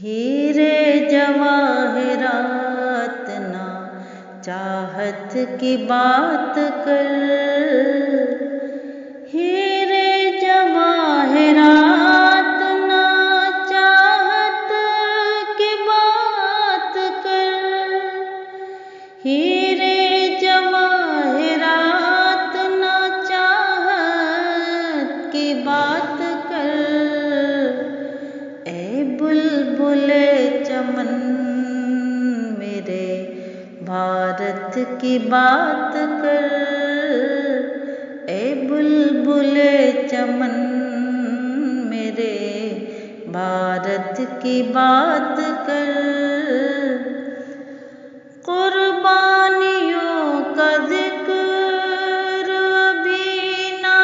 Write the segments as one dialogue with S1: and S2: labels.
S1: हीरे जवाहरात ना चाहत की बात कर। हीरे जवाहरात ना चाहत की बात कर। हीरे जवाहरात ना चाहत की बात कर। ए बुलबुले चमन मेरे भारत की बात कर। ए बुलबुले चमन मेरे भारत की बात कर। कुर्बानियों का जिक्र अभी ना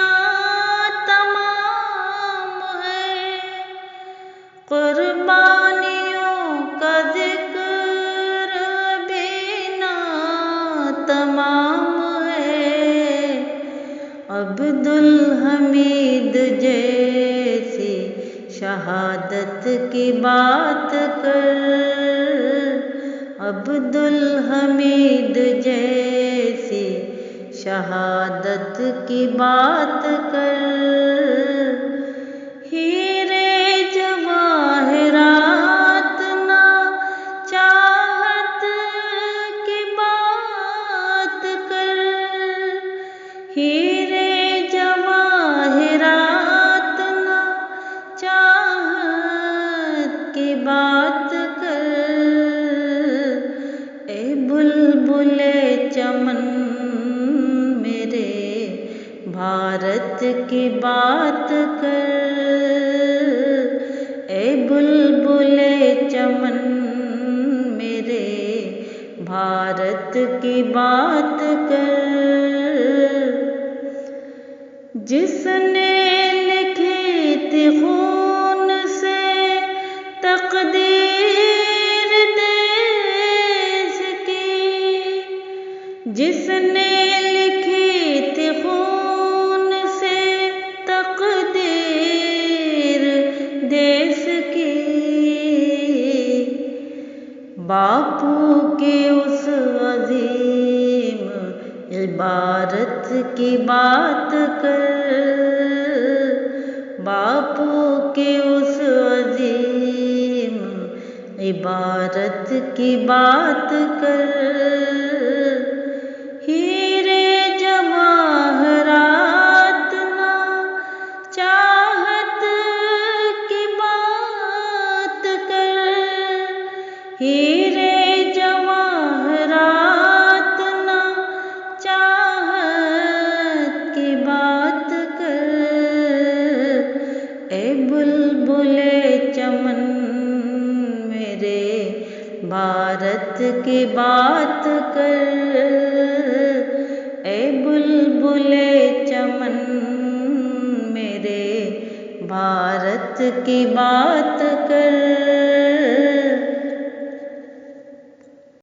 S1: तमाम है। कुर्बानियों का जिक्र अभी ना तमाम है। अब्दुल हमीद जैसी शहादत की बात कर। अब्दुल हमीद जैसी शहादत की बात कर। हीरे जवाहरात ना चाहत की बात कर। हीरे जवाहरात ना चाहत की बात कर। ए बुलबुले चमन मेरे भारत की बात कर। ए बुलबुले चमन मेरे भारत की बात कर। जिसने लिखी थी खून से तकदीर देश की। जिसने लिखी थी खून से तकदीर देश की। बापू की उस अजीम इबारत की बात कर। बापू की उस अजीम इबारत की बात कर। हीरे जवाहरात ना चाहत की बात कर। हीरे जवाहरात ना चाहत की बात कर। ए बुलबुले चमन मेरे भारत की बात कर। ए बुलबुले चमन मेरे भारत की बात कर।